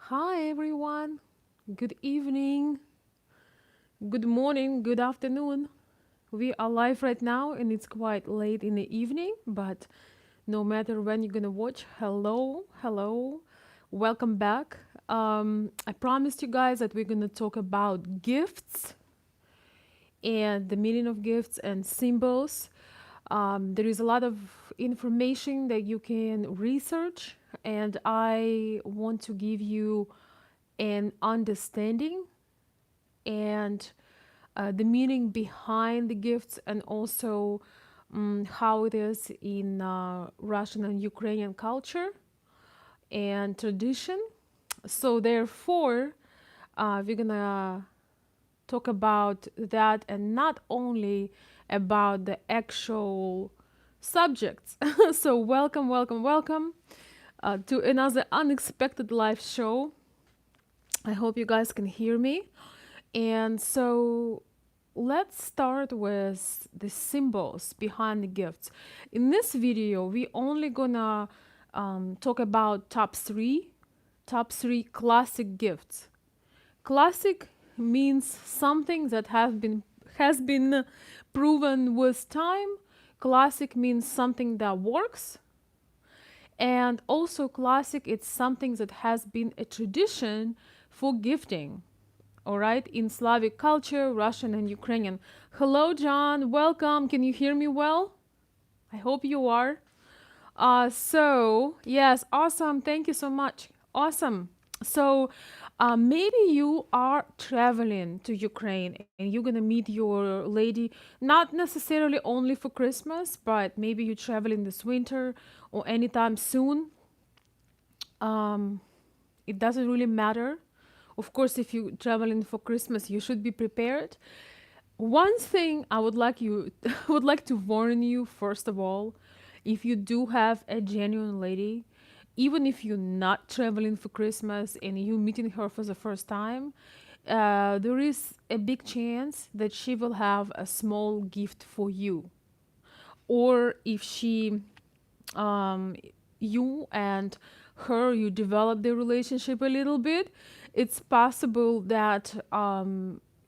Hi everyone. Good evening, good morning, good afternoon. We are live right now and it's quite late in the evening, but no matter when you're gonna watch, hello, welcome back. I promised you guys that we're gonna talk about gifts and the meaning of gifts and symbols. There is a lot of information that you can research, and I want to give you an understanding and the meaning behind the gifts, and also how it is in Russian and Ukrainian culture and tradition. So, therefore, we're gonna talk about that and not only about the actual subjects. So, welcome to another unexpected live show. I hope you guys can hear me. And so let's start with the symbols behind the gifts. In this video, we only gonna talk about top three classic gifts. Classic means something that has been proven with time. Classic means something that works, and also classic it's something that has been a tradition for gifting. All right, in Slavic culture, Russian and Ukrainian. Hello, John. Welcome. Can you hear me well? I hope you are. Yes, awesome. Thank you so much. Awesome. So, maybe you are traveling to Ukraine and you're gonna meet your lady, not necessarily only for Christmas, but maybe you're traveling this winter or anytime soon. Um, it doesn't really matter. Of course, if you're traveling for Christmas, you should be prepared. One thing I would like you would like to warn you first of all, if you do have a genuine lady, even if you're not traveling for Christmas and you meeting her for the first time, there is a big chance that she will have a small gift for you. Or if um, you and her, you develop the relationship a little bit, it's possible that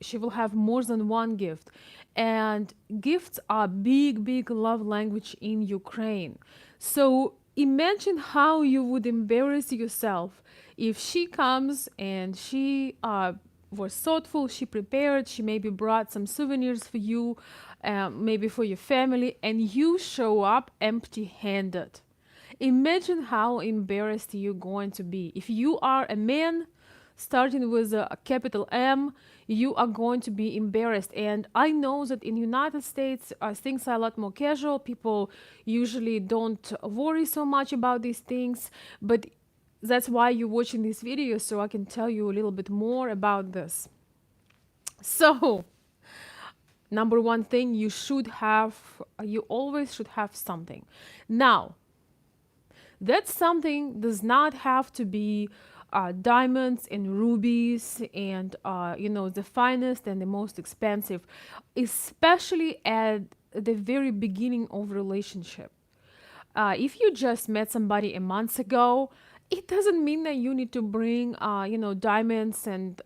she will have more than one gift. And gifts are big love language in Ukraine. So imagine how you would embarrass yourself if she comes and she was thoughtful, she prepared, she maybe brought some souvenirs for you, maybe for your family, and you show up empty handed. Imagine how embarrassed you're going to be. If you are a man, starting with a capital M, you are going to be embarrassed. And I know that in United States, things are a lot more casual. People usually don't worry so much about these things, but that's why you're watching this video, so I can tell you a little bit more about this. So, number one thing, you always should have something. Now, that something does not have to be diamonds and rubies and the finest and the most expensive, especially at the very beginning of relationship. If you just met somebody a month ago, it doesn't mean that you need to bring, diamonds and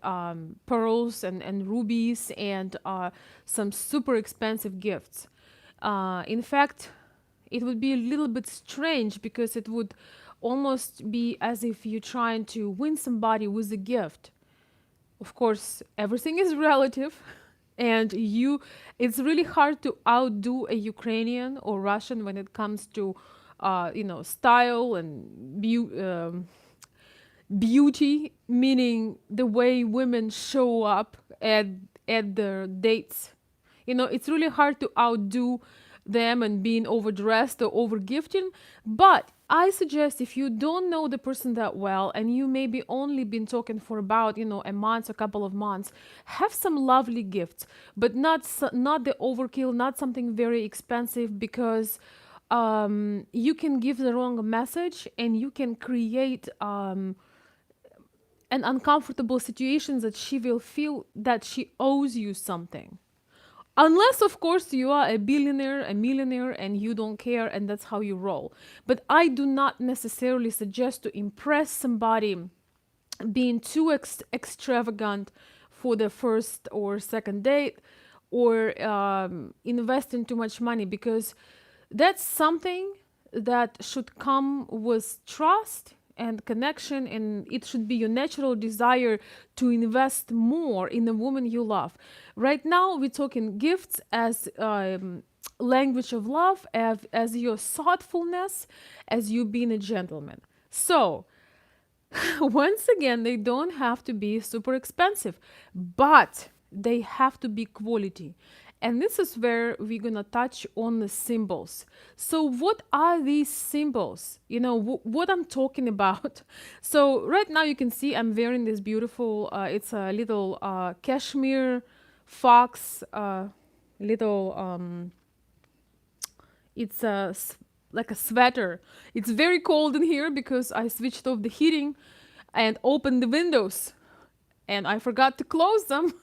pearls and rubies and some super expensive gifts. In fact, it would be a little bit strange because it would almost be as if you're trying to win somebody with a gift. Of course, everything is relative, and it's really hard to outdo a Ukrainian or Russian when it comes to style and beauty, meaning the way women show up at their dates. It's really hard to outdo them and being overdressed or overgifting. But I suggest, if you don't know the person that well and you maybe only been talking for about a month, a couple of months, have some lovely gifts, but not the overkill, not something very expensive, because you can give the wrong message and you can create an uncomfortable situation that she will feel that she owes you something. Unless, of course, you are a billionaire, a millionaire, and you don't care, and that's how you roll. But I do not necessarily suggest to impress somebody being too extravagant for the first or second date, or investing too much money, because that's something that should come with trust and connection, and it should be your natural desire to invest more in the woman you love. Right now we're talking gifts as language of love, as your thoughtfulness, as you being a gentleman. So once again, they don't have to be super expensive, but they have to be quality. And this is where we're gonna touch on the symbols. So, what are these symbols? You know, what I'm talking about. So, right now you can see I'm wearing this beautiful, it's a little cashmere fox, little it's like a sweater. It's very cold in here because I switched off the heating and opened the windows, and I forgot to close them,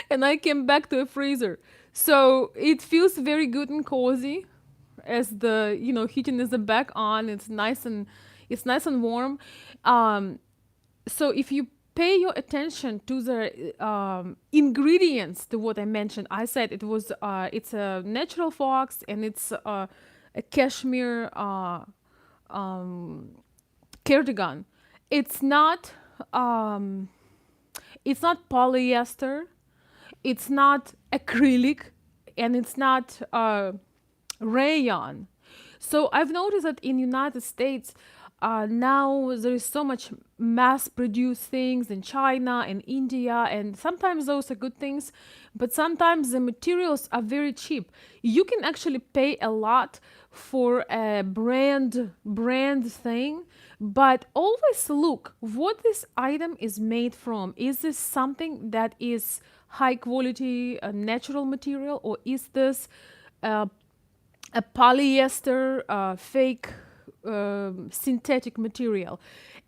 and I came back to a freezer. So it feels very good and cozy as the heating is back on. It's nice and warm. So if you pay your attention to the ingredients, to what I mentioned, I said it's a natural fox, and it's a cashmere cardigan. It's not um, it's not polyester, it's not acrylic, and it's not rayon. So I've noticed that in United States, now there is so much mass-produced things in China and India, and sometimes those are good things, but sometimes the materials are very cheap. You can actually pay a lot for a brand thing, but always look what this item is made from. Is this something that is high quality natural material, or is this uh, a polyester fake synthetic material?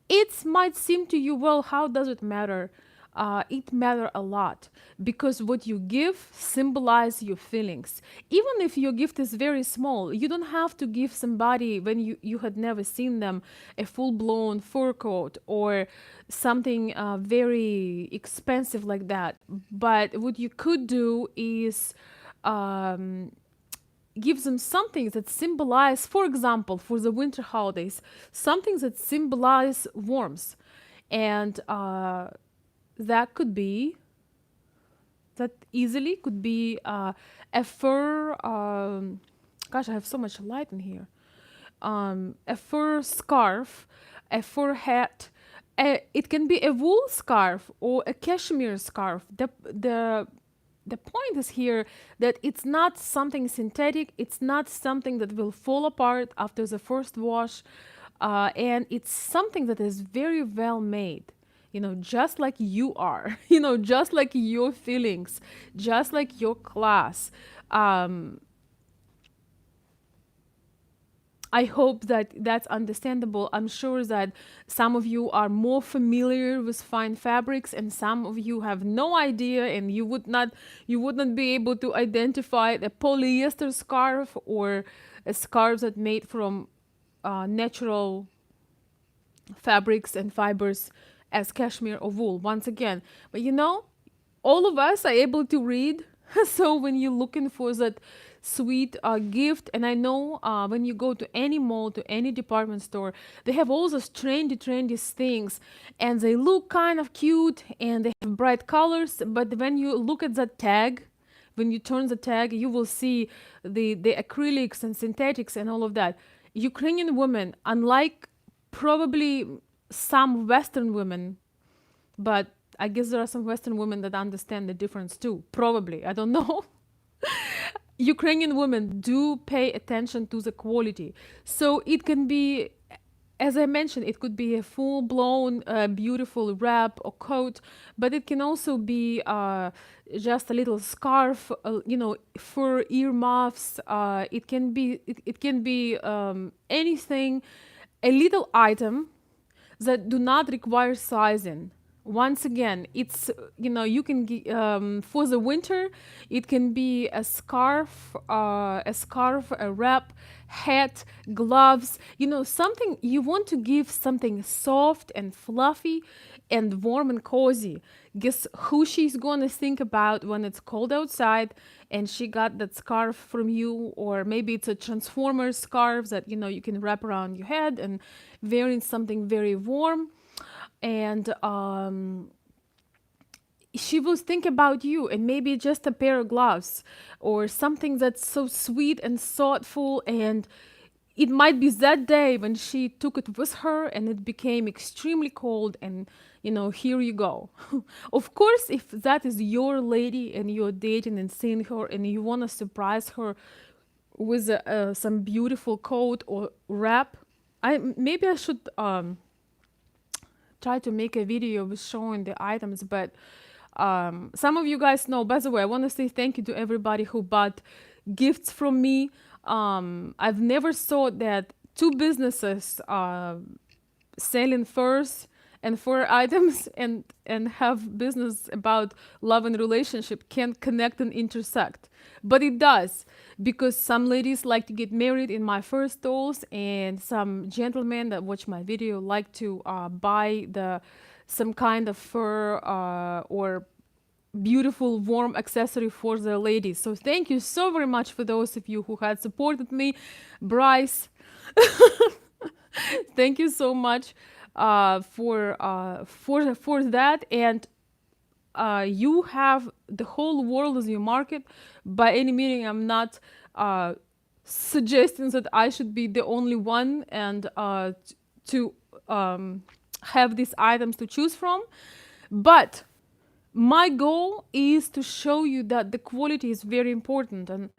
It might seem to you, well, how does it matter? It matter a lot, because what you give symbolize your feelings. Even if your gift is very small, you don't have to give somebody, when you had never seen them, a full-blown fur coat or something very expensive like that. But what you could do is um, gives them something that symbolize, for example, for the winter holidays, something that symbolize warmth. And that could be, that easily could be a fur, gosh, I have so much light in here, a fur scarf, a fur hat. It can be a wool scarf or a cashmere scarf. The point is here that it's not something synthetic, it's not something that will fall apart after the first wash, and it's something that is very well made. Just like you are, just like your feelings, just like your class. Um, I hope that that's understandable. I'm sure that some of you are more familiar with fine fabrics, and some of you have no idea, and you wouldn't be able to identify a polyester scarf or a scarf that made from natural fabrics and fibers as cashmere or wool, once again. But all of us are able to read. So when you're looking for that sweet gift, and I know when you go to any mall, to any department store, they have all those trendy things, and they look kind of cute, and they have bright colors. But when you look at the tag, when you turn the tag, you will see the acrylics and synthetics and all of that. Ukrainian women, unlike probably some Western women, but I guess there are some Western women that understand the difference too. Probably, I don't know. Ukrainian women do pay attention to the quality. So it can be, as I mentioned, it could be a full blown, beautiful wrap or coat, but it can also be just a little scarf, fur earmuffs. It can be anything, a little item that do not require sizing. Once again, it's you can for the winter, it can be a scarf, a wrap, hat, gloves. Something you want to give something soft and fluffy, and warm and cozy. Guess who she's gonna think about when it's cold outside, and she got that scarf from you, or maybe it's a transformer scarf that you can wrap around your head and wearing something very warm. And she will think about you, and maybe just a pair of gloves or something that's so sweet and thoughtful. And it might be that day when she took it with her and it became extremely cold, and here you go. Of course, if that is your lady and you're dating and seeing her and you want to surprise her with some beautiful coat or wrap, I should try to make a video with showing the items. But some of you guys know. By the way, I want to say thank you to everybody who bought gifts from me. I've never thought that two businesses selling furs and fur items and have business about love and relationship can connect and intersect. But it does, because some ladies like to get married in my fur stalls, and some gentlemen that watch my video like to buy the some kind of fur or beautiful warm accessory for the ladies. So thank you so very much for those of you who had supported me. Bryce, thank you so much for that. And you have the whole world as your market. By any meaning, I'm not suggesting that I should be the only one and to have these items to choose from. But my goal is to show you that the quality is very important. And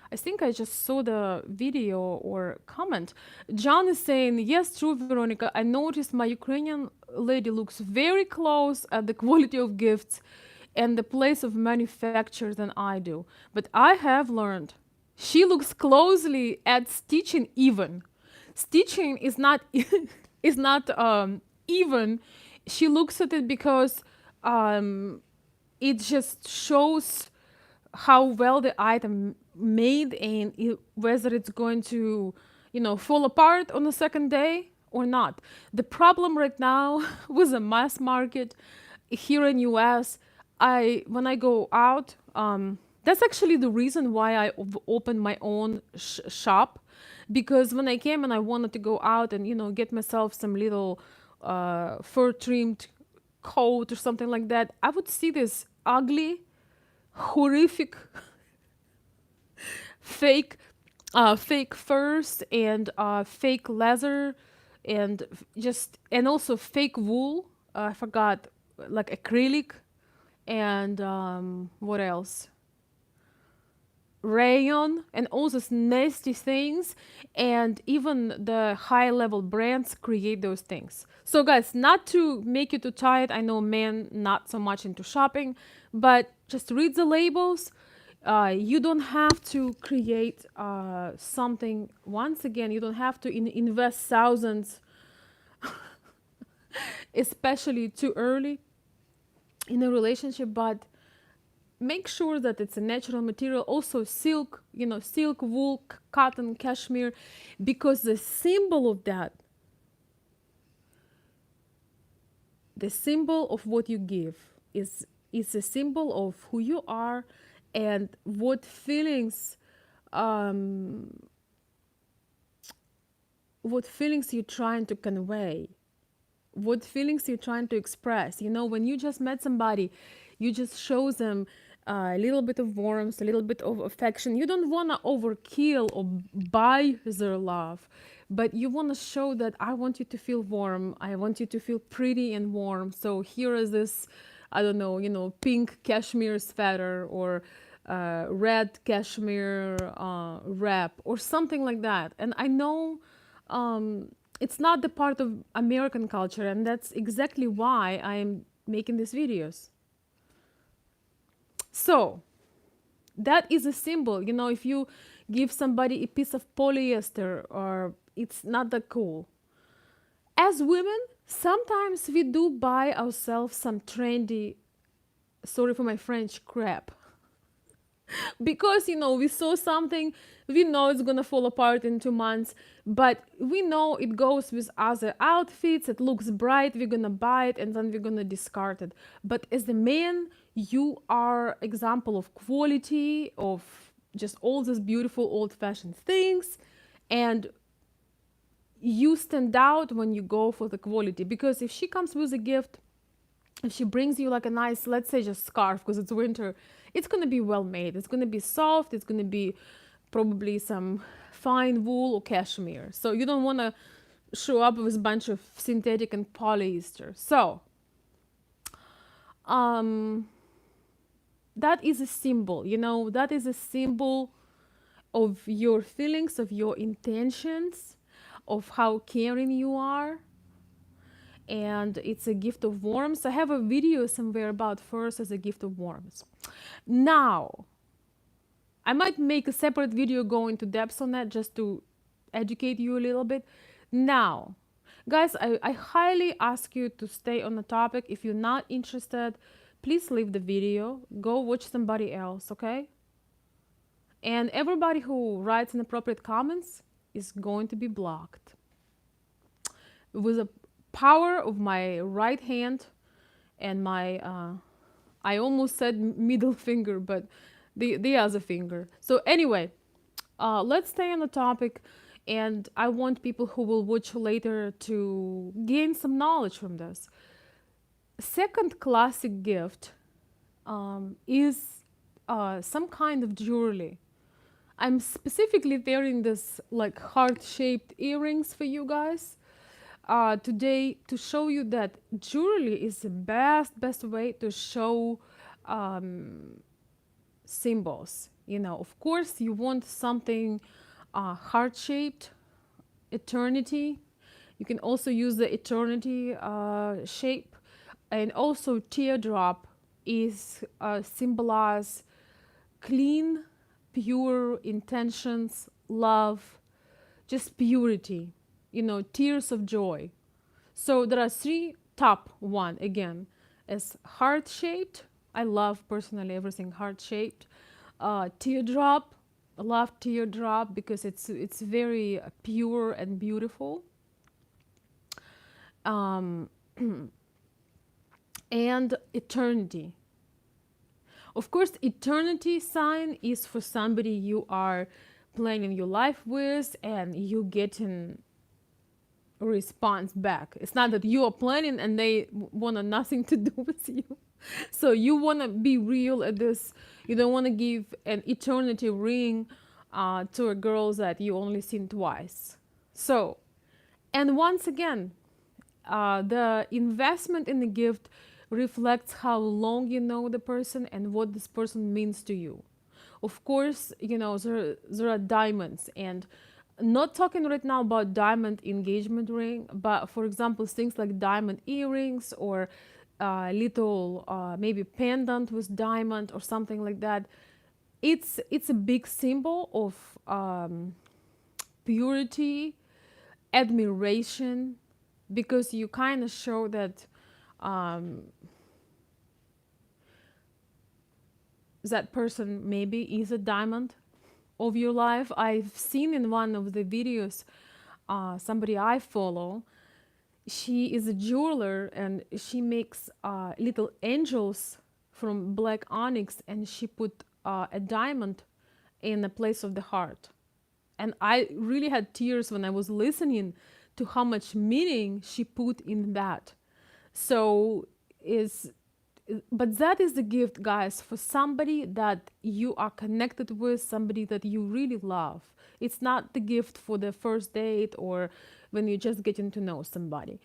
I think I just saw the video or comment. John is saying, yes, true, Veronica. I noticed my Ukrainian lady looks very close at the quality of gifts and the place of manufacture than I do. But I have learned she looks closely at stitching even. Stitching is not is not even. She looks at it because it just shows how well the item made, and whether it's going to fall apart on the second day or not. The problem right now with the mass market here in US, when I go out, that's actually the reason why I opened my own shop. Because when I came and I wanted to go out and get myself some little fur trimmed coat or something like that, I would see this ugly, horrific, fake, fake furs and fake leather, and and also fake wool. I forgot, like acrylic, and what else? Rayon, and all those nasty things. And even the high level brands create those things. So guys, not to make you too tired, I know men not so much into shopping, but just read the labels. You don't have to create something. Once again, you don't have to invest thousands, especially too early in a relationship. But make sure that it's a natural material. Also silk, silk, wool, cotton, cashmere, because the symbol of that, the symbol of what you give is a symbol of who you are and um, what feelings you're trying to convey, what feelings you're trying to express. When you just met somebody, you just show them a little bit of warmth, a little bit of affection. You don't want to overkill or buy their love, but you want to show that I want you to feel warm. I want you to feel pretty and warm. So here is this, I don't know, pink cashmere sweater, or red cashmere wrap, or something like that. And I know it's not the part of American culture, and that's exactly why I'm making these videos. So that is a symbol. If you give somebody a piece of polyester, or it's not that cool. As women, Sometimes we do buy ourselves some trendy, sorry for my French, crap. Because, we saw something, we know it's gonna fall apart in 2 months, but we know it goes with other outfits, it looks bright, we're gonna buy it and then we're gonna discard it. But as a man, you are example of quality, of just all these beautiful old-fashioned things, and you stand out when you go for the quality. Because if she comes with a gift, if she brings you like a nice, let's say, just scarf because it's winter, it's going to be well made, it's going to be soft, it's going to be probably some fine wool or cashmere, so you don't want to show up with a bunch of synthetic and polyester. So um that is a symbol, that is a symbol of your feelings, of your intentions, of how caring you are, and it's a gift of warmth. I have a video somewhere about first as a gift of warmth. Now, I might make a separate video go into depth on that just to educate you a little bit. Now, guys, I highly ask you to stay on the topic. If you're not interested, please leave the video. Go watch somebody else, okay? And everybody who writes inappropriate comments is going to be blocked. With the power of my right hand and my, I almost said middle finger, but the other finger. So anyway, let's stay on the topic, and I want people who will watch later to gain some knowledge from this. Second classic gift is some kind of jewelry. I'm specifically wearing this like heart-shaped earrings for you guys today to show you that jewelry is the best way to show symbols. Of course, you want something heart-shaped, eternity. You can also use the eternity shape, and also teardrop is symbolize clean, pure intentions, love, just purity, tears of joy. So there are three. Top one again is heart shaped. I love personally everything heart shaped. Teardrop, I love teardrop because it's very pure and beautiful. Um, and eternity. Of course, eternity sign is for somebody you are planning your life with and you getting a response back. It's not that you are planning and they want nothing to do with you. So you want to be real at this. You don't want to give an eternity ring to a girl that you only seen twice. So, and once again, the investment in the gift reflects how long you know the person and what this person means to you. Of course, there are diamonds, and not talking right now about diamond engagement ring, but for example, things like diamond earrings or little maybe pendant with diamond or something like that. It's a big symbol of purity, admiration, because you kind of show that that person maybe is a diamond of your life. I've seen in one of the videos somebody I follow. She is a jeweler and she makes little angels from black onyx, and she put a diamond in the place of the heart. And I really had tears when I was listening to how much meaning she put in that. So is but that is the gift, guys, for somebody that you are connected with, somebody that you really love. It's not the gift for the first date or when you're just getting to know somebody.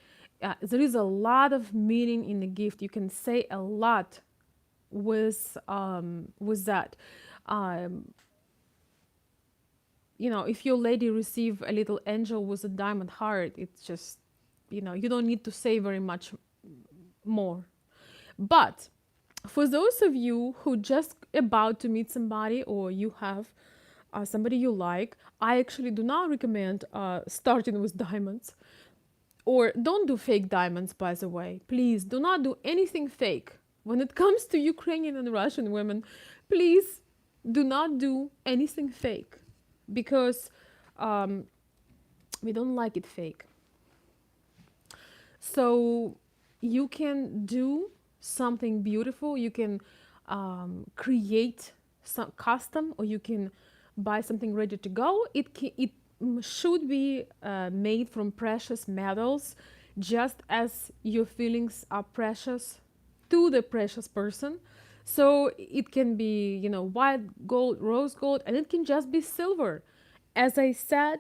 There is a lot of meaning in the gift. You can say a lot with that. Um, if your lady receive a little angel with a diamond heart, it's just, you don't need to say very much more. But for those of you who just about to meet somebody, or you have somebody you like, I actually do not recommend starting with diamonds Or don't do fake diamonds, by the way. Please do not do anything fake. When it comes to Ukrainian and Russian women, please do not do anything fake because um, we don't like it fake. So you can do something beautiful. You can create some custom, or you can buy something ready to go. It should be made from precious metals, just as your feelings are precious to the precious person. So it can be, white gold, rose gold, and it can just be silver. As I said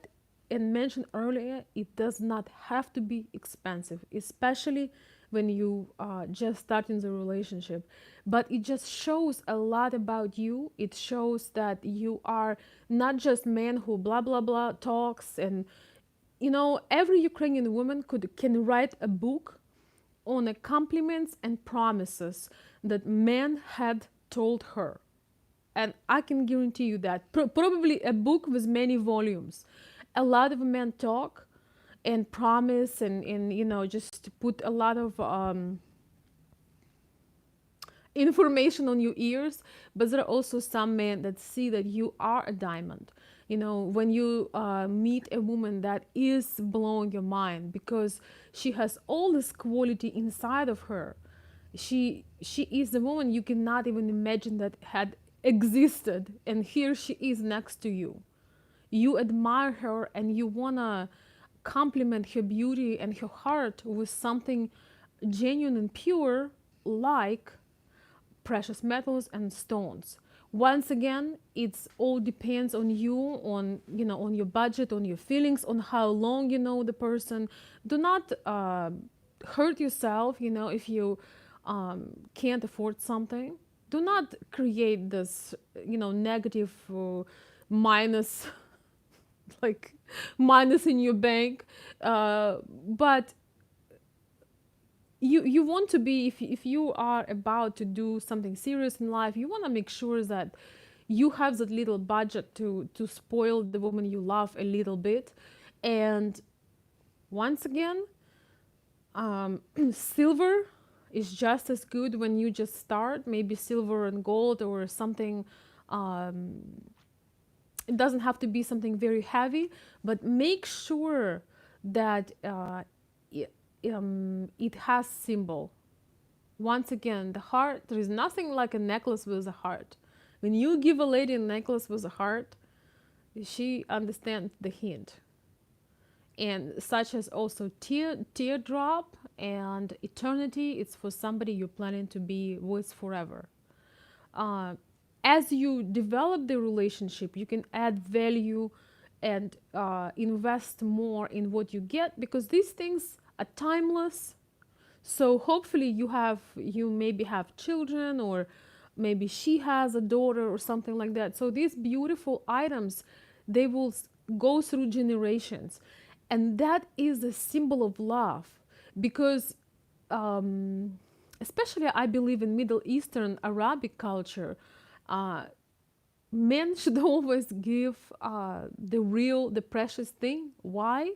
and mentioned earlier, it does not have to be expensive, especially when you just starting the relationship. But it just shows a lot about you. It shows that you are not just man who blah blah blah talks. And every Ukrainian woman can write a book on the compliments and promises that men had told her. And I can guarantee you that. Probably a book with many volumes. A lot of men talk and promise, and just put a lot of information on your ears. But there are also some men that see that you are a diamond. When you meet a woman that is blowing your mind because she has all this quality inside of her. She is the woman you cannot even imagine that had existed, and here she is next to you. You admire her and you wanna compliment her beauty and her heart with something genuine and pure, like precious metals and stones. Once again, it's all depends on you, on your budget, on your feelings, on how long you know the person. Do not hurt yourself, if you can't afford something. Do not create this, negative minus, like minus in your bank. But you want to be, if you are about to do something serious in life, you want to make sure that you have that little budget to spoil the woman you love a little bit. And once again, silver is just as good when you just start. Maybe silver and gold or something. It doesn't have to be something very heavy, but make sure that it has symbol. Once again, the heart. There is nothing like a necklace with a heart. When you give a lady a necklace with a heart, she understands the hint. And such as also teardrop and eternity. It's for somebody you're planning to be with forever. Uh, as you develop the relationship, you can add value and invest more in what you get, because these things are timeless. So hopefully you maybe have children, or maybe she has a daughter or something like that. So these beautiful items, they will go through generations, and that is a symbol of love. Because especially I believe in Middle Eastern Arabic culture, uh, men should always give the precious thing. Why?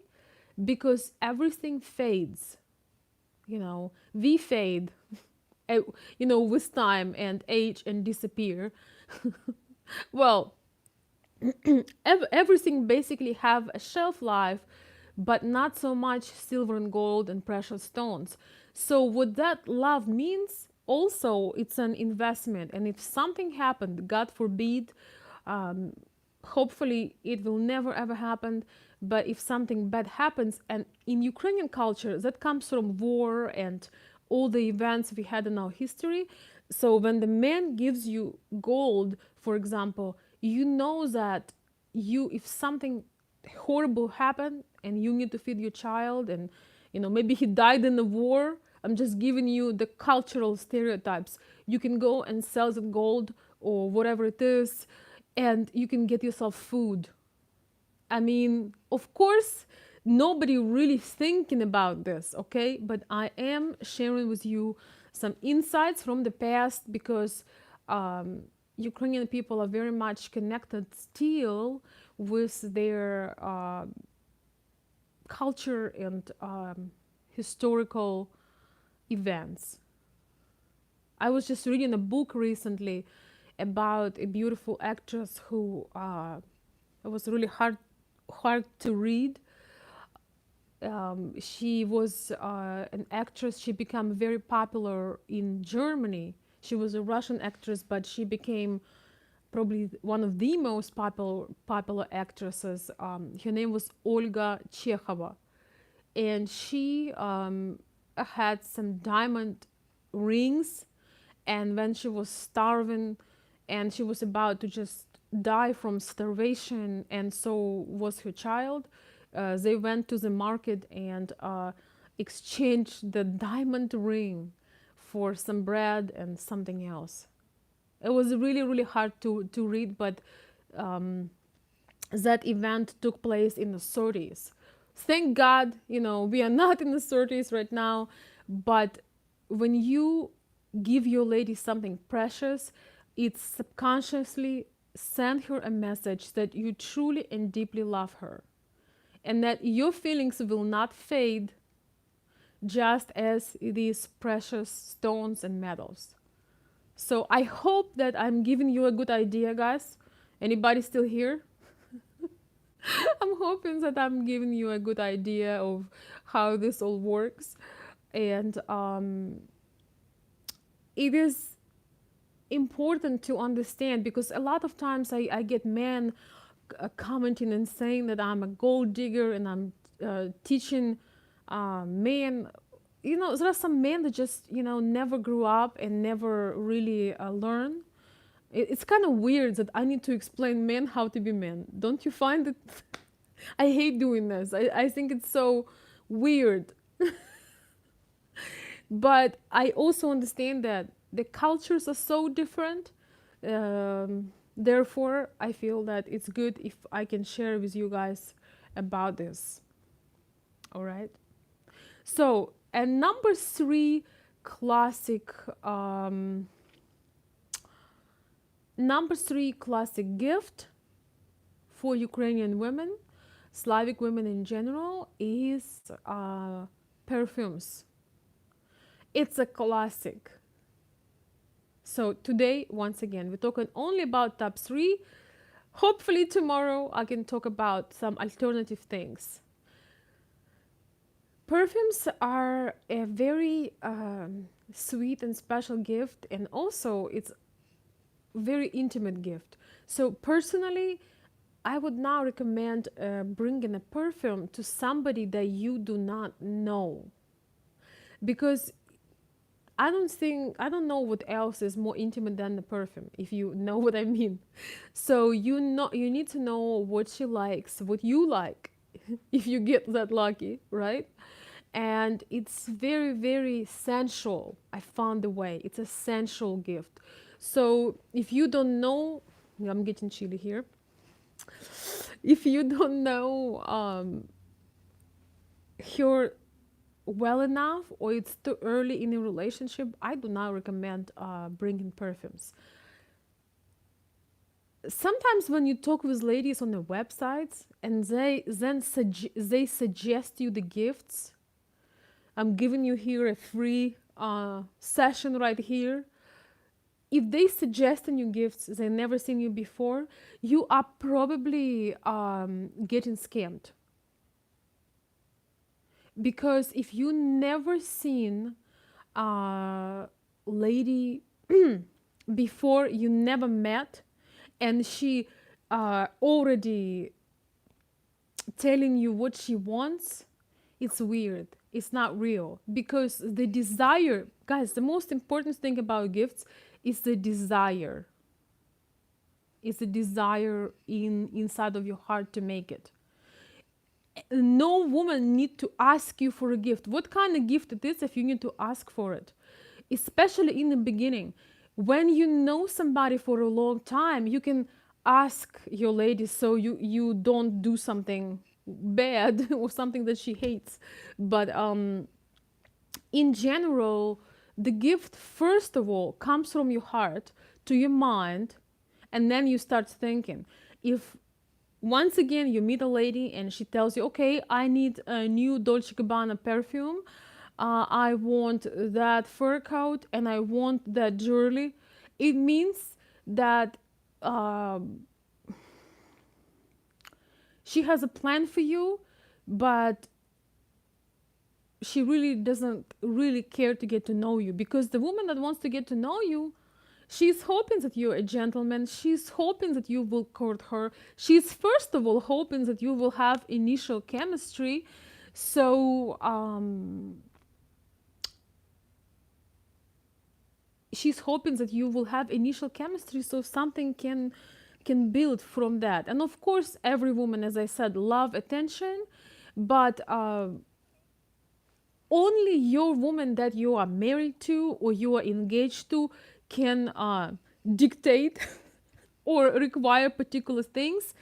Because everything fades. We fade, with time and age and disappear. Well, everything basically have a shelf life, but not so much silver and gold and precious stones. So what that love means, also it's an investment. And if something happened, God forbid, um, hopefully it will never ever happen, but if something bad happens, and in Ukrainian culture that comes from war and all the events we had in our history. So when the man gives you gold, for example, you know that if something horrible happened and you need to feed your child, and maybe he died in the war, I'm just giving you the cultural stereotypes. You can go and sell the gold or whatever it is, and you can get yourself food. I mean, of course, nobody really thinking about this, okay? But I am sharing with you some insights from the past, because Ukrainian people are very much connected still with their culture and historical events. I was just reading a book recently about a beautiful actress who it was really hard to read. She was an actress. She became very popular in Germany. She was a Russian actress, but she became probably one of the most popular actresses. Her name was Olga Chekhova, and she had some diamond rings. And when she was starving, and she was about to just die from starvation, and so was her child, they went to the market and exchanged the diamond ring for some bread and something else. It was really hard to read, but um, that event took place in the 30s. Thank God, we are not in the 30s right now, but when you give your lady something precious, it subconsciously send her a message that you truly and deeply love her, and that your feelings will not fade just as these precious stones and metals. So I hope that I'm giving you a good idea, guys. Anybody still here? I'm hoping that I'm giving you a good idea of how this all works. And it is important to understand, because a lot of times I get men commenting and saying that I'm a gold digger and I'm teaching men. There are some men that just, never grew up and never really learn. It's kind of weird that I need to explain men how to be men. Don't you find it? I hate doing this. I think it's so weird. But I also understand that the cultures are so different. Therefore, I feel that it's good if I can share with you guys about this. All right. So, and number three classic, gift for Ukrainian women, Slavic women in general, is perfumes. It's a classic. So today, once again, we're talking only about top three. Hopefully tomorrow I can talk about some alternative things. Perfumes are a very sweet and special gift, and also it's very intimate gift. So personally, I would now recommend bringing a perfume to somebody that you do not know, because I don't know what else is more intimate than the perfume, if you know what I mean. So you need to know what she likes, what you like, if you get that lucky, right? And it's very sensual. I found the way. It's a sensual gift. So if you don't know, I'm getting chilly here. If you don't know her well enough, or it's too early in a relationship, I do not recommend bringing perfumes. Sometimes when you talk with ladies on the websites and they suggest you the gifts, I'm giving you here a free session right here. If they suggesting you gifts they never seen you before, you are probably getting scammed. Because if you never seen a lady before, you never met, and she already telling you what she wants, it's weird. It's not real. Because the desire, guys, the most important thing about gifts is the desire. It's the desire inside of your heart to make it. No woman need to ask you for a gift. What kind of gift it is if you need to ask for it? Especially in the beginning. When you know somebody for a long time, you can ask your lady so you don't do something bad or something that she hates. But in general, the gift, first of all, comes from your heart to your mind, and then you start thinking. If once again, you meet a lady and she tells you, okay, I need a new Dolce Gabbana perfume. I want that fur coat and I want that jewelry. It means that um she has a plan for you, but she really doesn't really care to get to know you, because the woman that wants to get to know you, she's hoping that you're a gentleman. She's hoping that you will court her. She's first of all hoping that you will have initial chemistry. So she's hoping that you will have initial chemistry, so something can build from that. And of course, every woman, as I said, love attention, but only your woman that you are married to or you are engaged to can dictate or require particular things.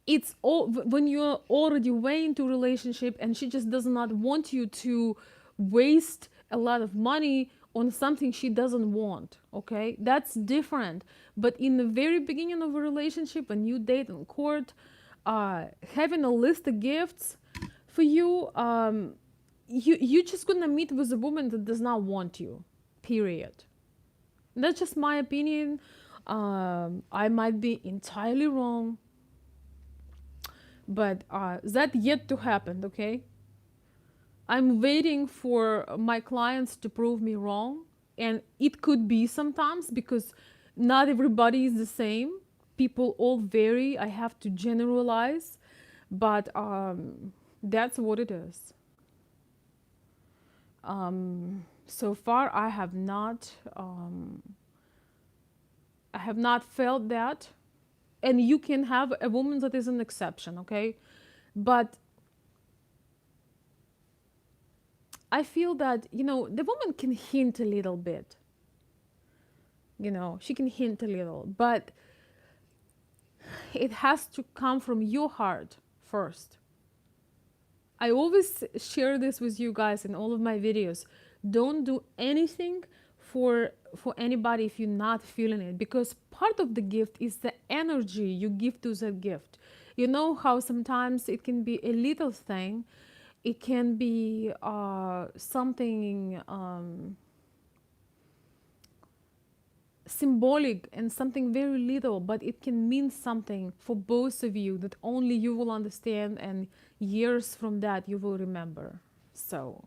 It's all when you're already way into a relationship and she just does not want you to waste a lot of money on something she doesn't want. Okay, that's different. But in the very beginning of a relationship, when you date and court, having a list of gifts for you, you're just gonna meet with a woman that does not want you, period. That's just my opinion. I might be entirely wrong, but that yet to happen. Okay, I'm waiting for my clients to prove me wrong, and it could be sometimes, because not everybody is the same. People all vary. I have to generalize, but that's what it is. So far, I have not felt that, and you can have a woman that is an exception, okay? But I feel that, the woman can hint a little bit. She can hint a little, but it has to come from your heart first. I always share this with you guys in all of my videos. Don't do anything for anybody if you're not feeling it, because part of the gift is the energy you give to the gift. You know how sometimes it can be a little thing, it can be something symbolic and something very little, but it can mean something for both of you that only you will understand, and years from that you will remember. So,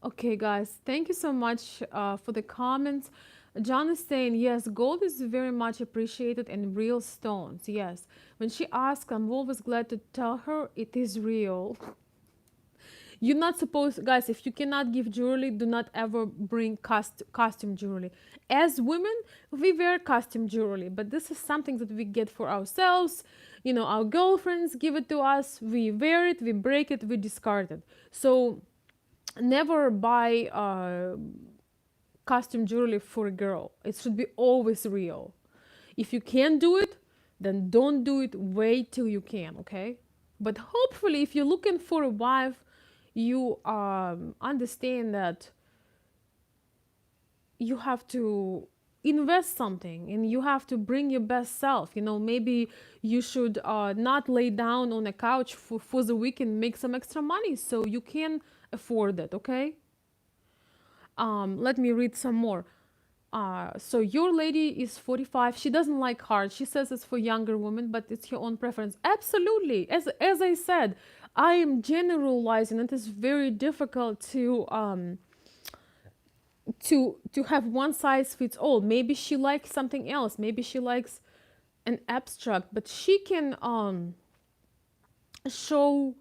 okay, guys, thank you so much for the comments. John is saying, yes, gold is very much appreciated and real stones. Yes. When she asks, I'm always glad to tell her it is real. You're not supposed, guys, if you cannot give jewelry, do not ever bring costume jewelry. As women, we wear costume jewelry, but this is something that we get for ourselves. Our girlfriends give it to us, we wear it, we break it, we discard it. So never buy costume jewelry for a girl. It should be always real. If you can't do it, then don't do it. Wait till you can, okay? But hopefully, if you're looking for a wife, you understand that you have to invest something and you have to bring your best self. Maybe you should not lay down on a couch for the week and make some extra money so you can afford it, okay? Let me read some more. So your lady is 45. She doesn't like hard. She says it's for younger women, but it's her own preference. Absolutely. As I said, I am generalizing. It is very difficult to have one size fits all. Maybe she likes something else. Maybe she likes an abstract, but she can show,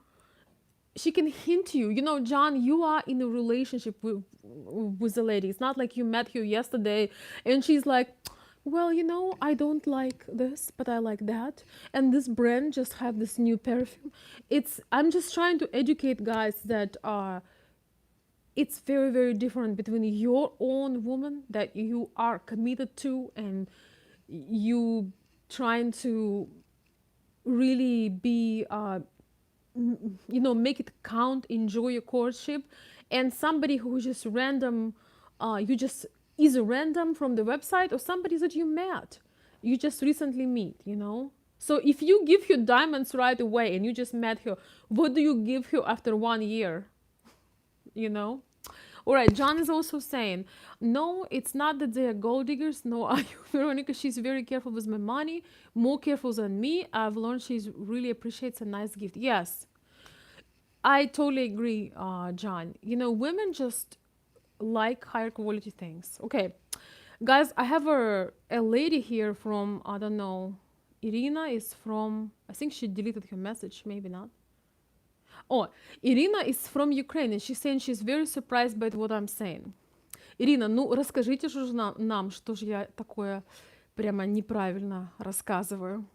she can hint you. John, you are in a relationship with the lady. It's not like you met her yesterday and she's like, well, I don't like this, but I like that, and this brand just have this new perfume. I'm just trying to educate guys that it's very, very different between your own woman that you are committed to and you trying to really be make it count, enjoy your courtship. And somebody who is just random, you just either random from the website or somebody that you met, you just recently meet. So if you give her diamonds right away and you just met her, what do you give her after 1 year? you know all right, John is also saying, no, it's not that they are gold diggers. No, are you, Veronica? She's very careful with my money, more careful than me. I've learned she's really appreciates a nice gift. Yes, I totally agree, John. Women just like higher quality things. Okay, guys, I have a lady here from, I don't know, Irina is from, I think she deleted her message, maybe not. Oh, Irina is from Ukraine, and she's saying she's very surprised by what I'm saying. Ирина, ну расскажите же нам, что же я такое прямо неправильно рассказываю.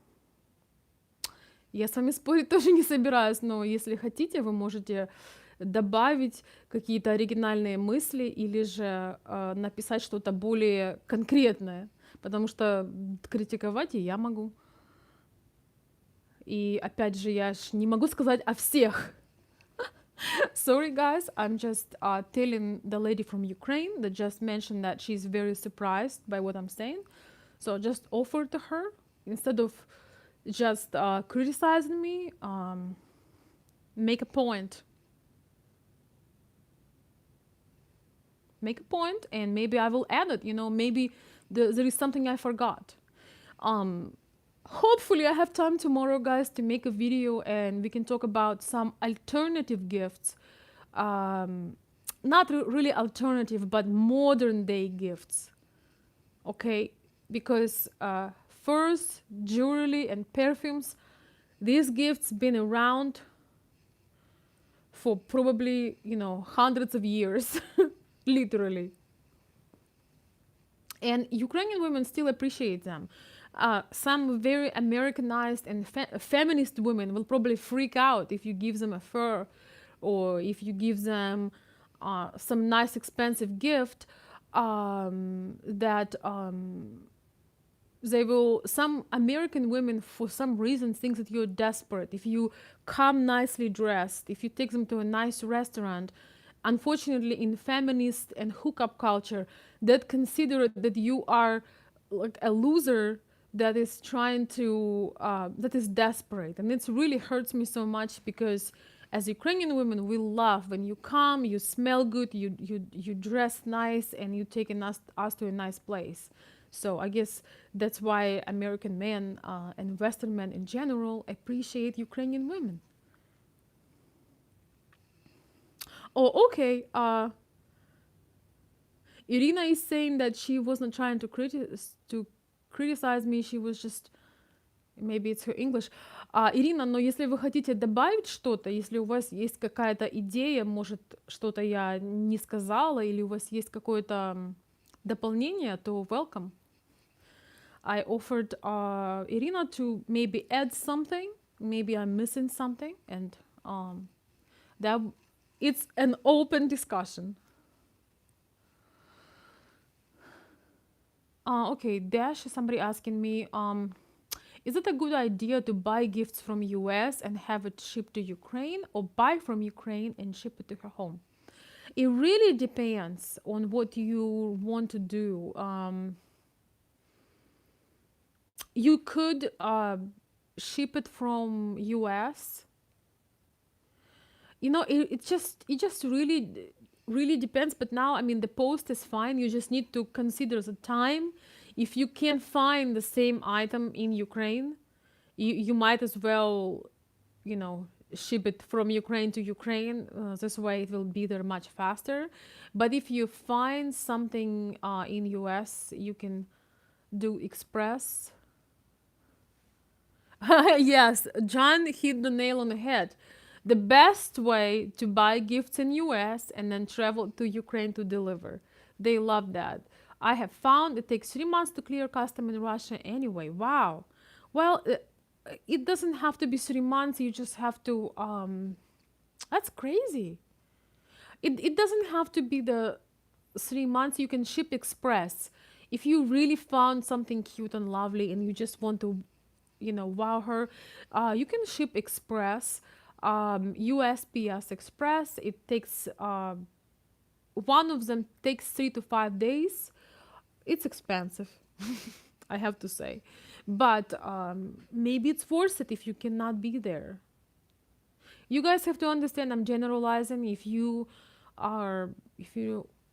Я с вами спорить тоже не собираюсь, но если хотите, вы можете добавить какие-то оригинальные мысли или же написать что-то более конкретное, потому что критиковать и я могу. И опять же, я ж не могу сказать о всех. Sorry, guys, I'm just telling the lady from Ukraine that just mentioned that she's very surprised by what I'm saying. So just offer to her instead of just criticizing me, make a point. Make a point, and maybe I will add it. Maybe there is something I forgot. Hopefully, I have time tomorrow, guys, to make a video and we can talk about some alternative gifts. Not really alternative, but modern day gifts. Okay, because furs, jewelry, and perfumes, these gifts been around for probably hundreds of years, literally. And Ukrainian women still appreciate them. Some very Americanized and feminist women will probably freak out if you give them a fur or if you give them some nice expensive gift that they will, some American women for some reason think that you're desperate if you come nicely dressed, if you take them to a nice restaurant. Unfortunately, in feminist and hookup culture, that consider that you are like a loser that is trying to that is desperate, and it really hurts me so much because as Ukrainian women, we love when you come, you smell good, you dress nice, and you take us to a nice place. So I guess that's why American men and Western men in general appreciate Ukrainian women. Oh, okay. Irina is saying that she wasn't trying to criticize me. She was just, maybe it's her English. Ирина, но если вы хотите добавить что-то, если у вас есть какая-то идея, может, что-то я не сказала, или у вас есть какое-то дополнение, то welcome. I offered Irina to maybe add something. Maybe I'm missing something, and that it's an open discussion. Okay, Dash, somebody asking me, is it a good idea to buy gifts from US and have it shipped to Ukraine, or buy from Ukraine and ship it to her home? It really depends on what you want to do. You could ship it from US. It just really depends. But now, I mean, the post is fine. You just need to consider the time. If you can't find the same item in Ukraine, you might as well, ship it from Ukraine to Ukraine. This way, it will be there much faster. But if you find something in US, you can do express. Yes, John hit the nail on the head. The best way to buy gifts in US and then travel to Ukraine to deliver. They love that. I have found it takes 3 months to clear custom in Russia anyway. Wow. Well, it doesn't have to be 3 months. You just have to. That's crazy. It doesn't have to be the 3 months. You can ship express. If you really found something cute and lovely and you just want to wow her, you can ship express. USPS Express. It takes one of them takes 3 to 5 days. It's expensive, I have to say, but maybe it's worth it if you cannot be there. You guys have to understand I'm generalizing. If you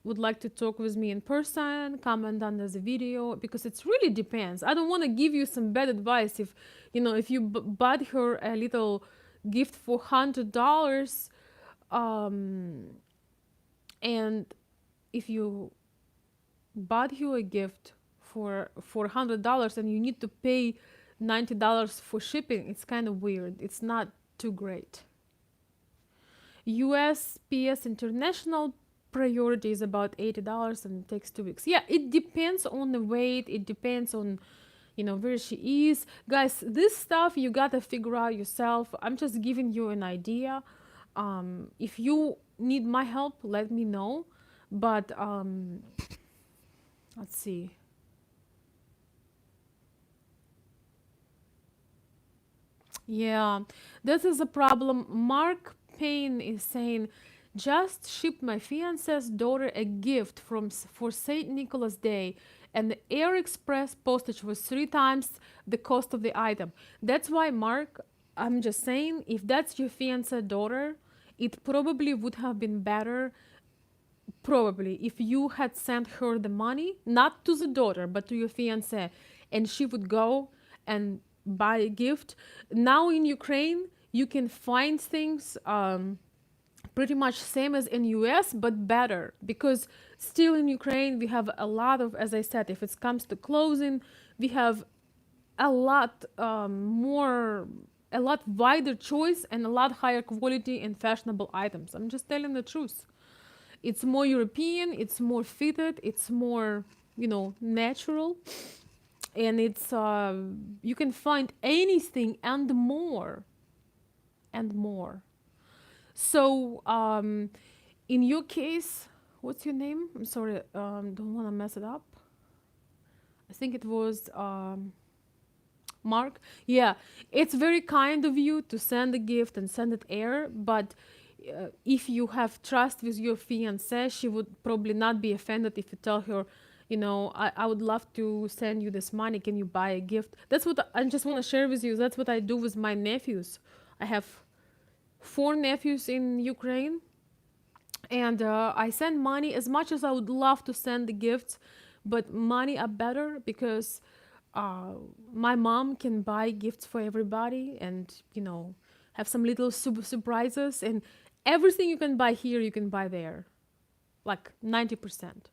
would like to talk with me in person, comment under the video, because it really depends. I don't want to give you some bad advice. If you bought her a little gift for $100, um, and if you bought you a gift for $100 and you need to pay $90 for shipping, it's kind of weird. It's not too great. USPS International priority is about $80 and it takes 2 weeks. Yeah, it depends on the weight. It depends on, where she is. Guys, this stuff you gotta figure out yourself. I'm just giving you an idea. If you need my help, let me know. But let's see. Yeah, this is a problem. Mark Payne is saying, just shipped my fiance's daughter a gift for St. Nicholas Day, and the Air Express postage was 3 times the cost of the item. That's why, Mark, I'm just saying, if that's your fiance's daughter, it probably would have been better, probably, if you had sent her the money, not to the daughter, but to your fiance, and she would go and buy a gift. Now in Ukraine, you can find things pretty much same as in US, but better, because still in Ukraine we have a lot of, as I said, if it comes to clothing, we have a lot a lot wider choice and a lot higher quality and fashionable items. I'm just telling the truth. It's more European, it's more fitted, it's more, natural, and it's you can find anything and more and more. So in your case, what's your name? I'm sorry, don't want to mess it up. I think it was Mark. Yeah, it's very kind of you to send a gift and send it air, but if you have trust with your fiancée, she would probably not be offended if you tell her, I would love to send you this money. Can you buy a gift? That's what I just want to share with you. That's what I do with my nephews. I have 4 nephews in Ukraine, and I send money as much as I would love to send the gifts, but money are better because my mom can buy gifts for everybody and, have some little surprises, and everything you can buy here, you can buy there, like 90%.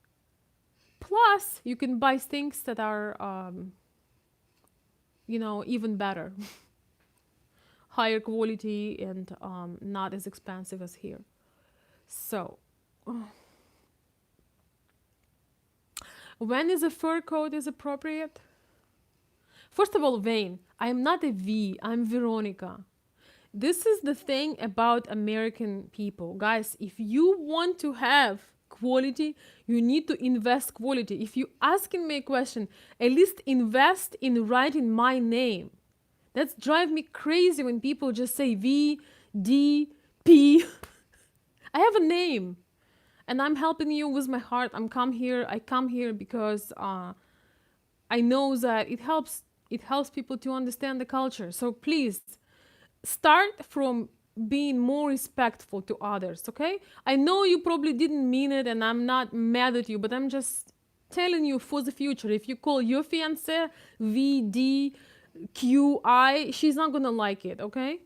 Plus, you can buy things that are, even better, higher quality, and not as expensive as here. So, when is a fur coat is appropriate? First of all, Vane, I am not a V, I'm Veronica. This is the thing about American people. Guys, if you want to have quality, you need to invest quality. If you asking me a question, at least invest in writing my name. That's drive me crazy when people just say V, D, P. I have a name, and I'm helping you with my heart. I come here because I know that it helps people to understand the culture. So please start from being more respectful to others, okay? I know you probably didn't mean it, and I'm not mad at you, but I'm just telling you for the future. If you call your fiance VDQI, she's not gonna like it, okay?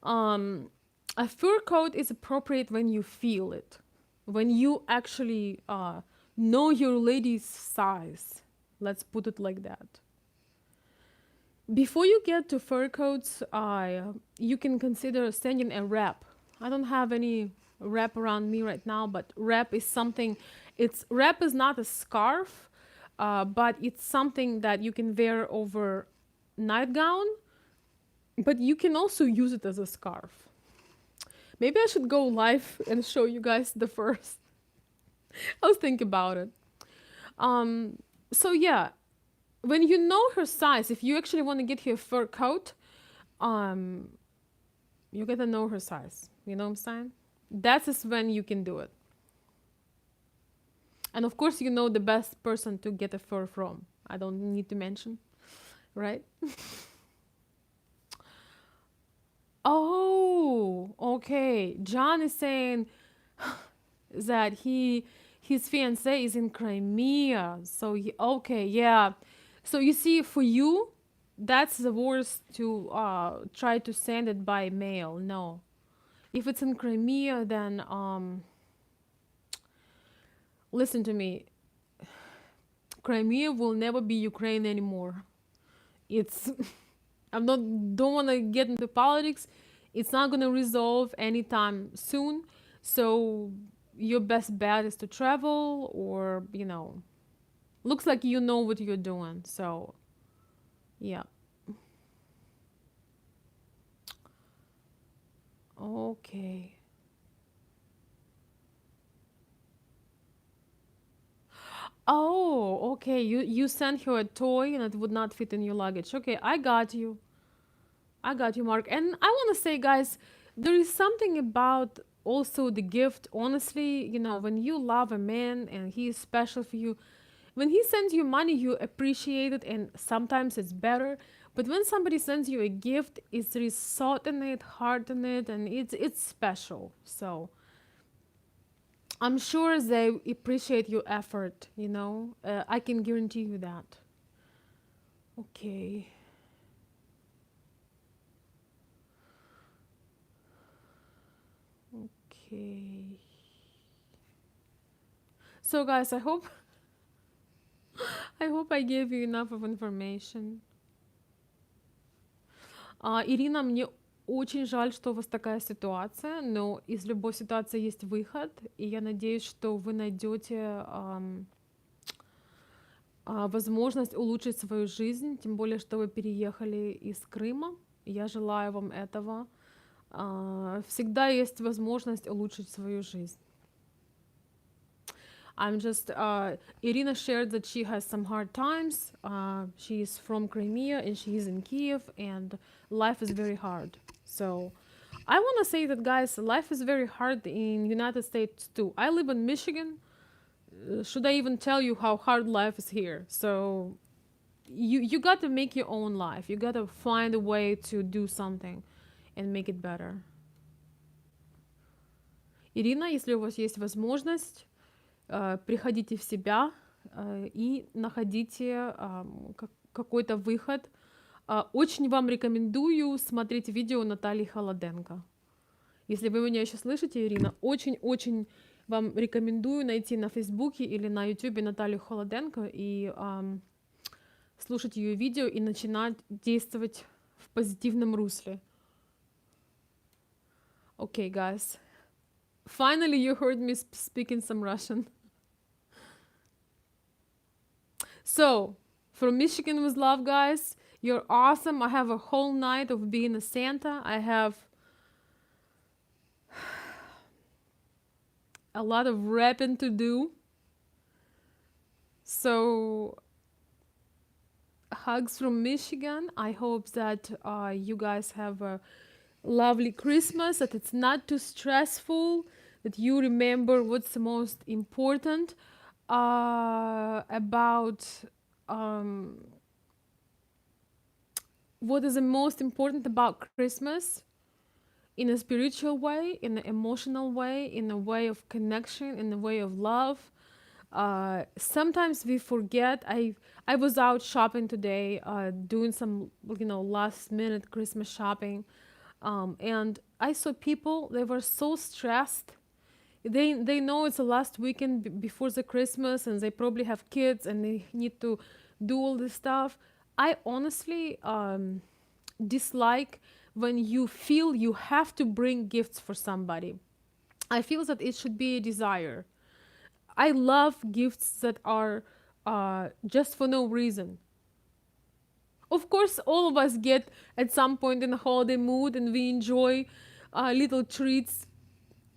A fur coat is appropriate when you feel it, when you actually know your lady's size. Let's put it like that. Before you get to fur coats, you can consider sending a wrap. I don't have any wrap around me right now, but wrap is something. Wrap is not a scarf, but it's something that you can wear over nightgown, but you can also use it as a scarf. Maybe I should go live and show you guys the first. I was thinking about it. So yeah, when you know her size, if you actually want to get her fur coat, You gotta know her size. You know what I'm saying? That is when you can do it. And of course, you know the best person to get a fur from. I don't need to mention, right? Oh, okay. John is saying that his fiance is in Crimea. So okay, yeah. So you see, for you, that's the worst to try to send it by mail. No, if it's in Crimea, then listen to me. Crimea will never be Ukraine anymore. It's I'm not don't want to get into politics. It's not going to resolve anytime soon. So your best bet is to travel or, looks like you know what you're doing. So, yeah. Okay. Oh, okay. You sent her a toy and it would not fit in your luggage. Okay, I got you. I got you, Mark. And I want to say, guys, there is something about also the gift. Honestly, when you love a man and he is special for you, when he sends you money, you appreciate it, and sometimes it's better. But when somebody sends you a gift, there is thought in it, heart in it, and it's special. So I'm sure they appreciate your effort. I can guarantee you that. Okay. Okay. So guys, I hope I gave you enough of information. Ирина, мне очень жаль, что у вас такая ситуация, но из любой ситуации есть выход, и я надеюсь, что вы найдете возможность улучшить свою жизнь, тем более, что вы переехали из Крыма. Я желаю вам этого. Всегда есть возможность улучшить свою жизнь. Irina shared that she has some hard times. She's from Crimea and she's in Kiev, and life is very hard. So I want to say that, guys, life is very hard in United States too. I live in Michigan. Should I even tell you how hard life is here? So you got to make your own life. You got to find a way to do something and make it better. Ирина, если у вас есть возможность, приходите в себя и находите какой-то выход. Очень вам рекомендую смотреть видео Натальи Холоденко. Если вы меня еще слышите, Ирина, очень-очень вам рекомендую найти на Фейсбуке или на Ютубе Наталью Холоденко и слушать ее видео и начинать действовать в позитивном русле. Okay, guys. Finally, you heard me speaking some Russian. So, from Michigan with love, guys. You're awesome. I have a whole night of being a Santa. I have a lot of rapping to do. So, hugs from Michigan. I hope that you guys have a lovely Christmas, that it's not too stressful, that you remember what's the most important about what is the most important about Christmas in a spiritual way, in an emotional way, in a way of connection, in a way of love. Sometimes we forget. I was out shopping today, doing some last minute Christmas shopping, and I saw people. They were so stressed. They know it's the last weekend before the Christmas, and they probably have kids, and they need to do all this stuff. I honestly dislike when you feel you have to bring gifts for somebody. I feel that it should be a desire. I love gifts that are just for no reason. Of course, all of us get at some point in a holiday mood and we enjoy little treats.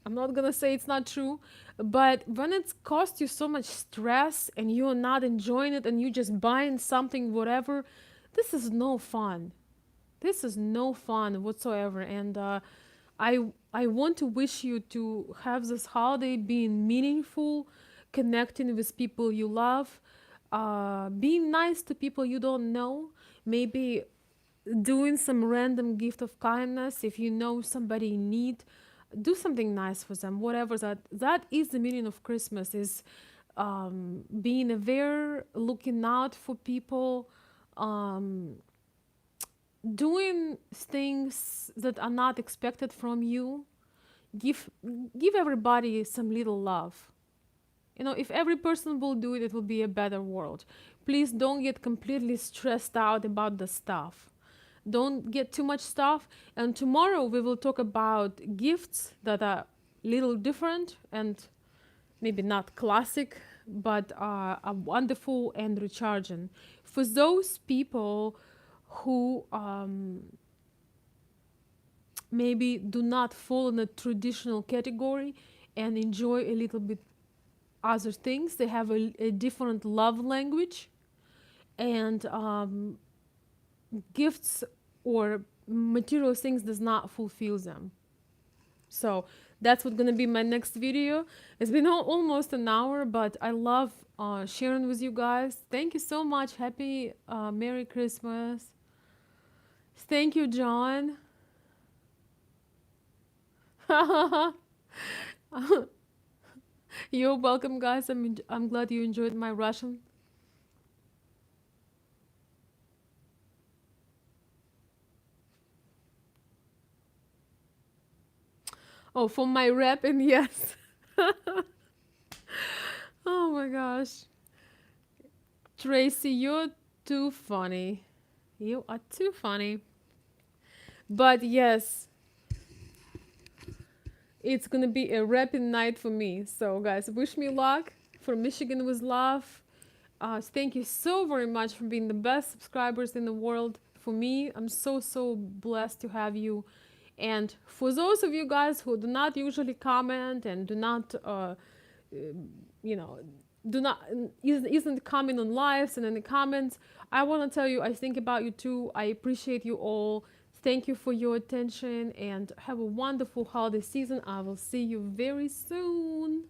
I'm not gonna say it's not true, but when it costs you so much stress and you're not enjoying it and you just buying something, whatever, this is no fun. This is no fun whatsoever. And I want to wish you to have this holiday being meaningful, connecting with people you love, being nice to people you don't know, maybe doing some random gift of kindness. If you know somebody in need, do something nice for them. Whatever that is the meaning of Christmas, is being aware, looking out for people, um, doing things that are not expected from you. Give everybody some little love. You know, if every person will do it, it will be a better world. Please don't get completely stressed out about the stuff. Don't get too much stuff. And tomorrow we will talk about gifts that are little different and maybe not classic, but are wonderful and recharging. For those people who maybe do not fall in a traditional category and enjoy a little bit other things, they have a different love language, and gifts or material things does not fulfill them. So that's what's gonna be my next video. It's been almost an hour, but I love sharing with you guys. Thank you so much. Happy Merry Christmas. Thank you, John. You're welcome, guys. I'm glad you enjoyed my Russian. Oh, for my rap, and yes. Oh my gosh. Tracy, you're too funny. You are too funny. But yes, it's gonna be a rapping night for me. So, guys, wish me luck. For Michigan with love. Thank you so very much for being the best subscribers in the world. For me, I'm so blessed to have you. And for those of you guys who do not usually comment and do not, you know, do not isn't comment on lives and in the comments, I want to tell you I think about you too. I appreciate you all. Thank you for your attention and have a wonderful holiday season. I will see you very soon.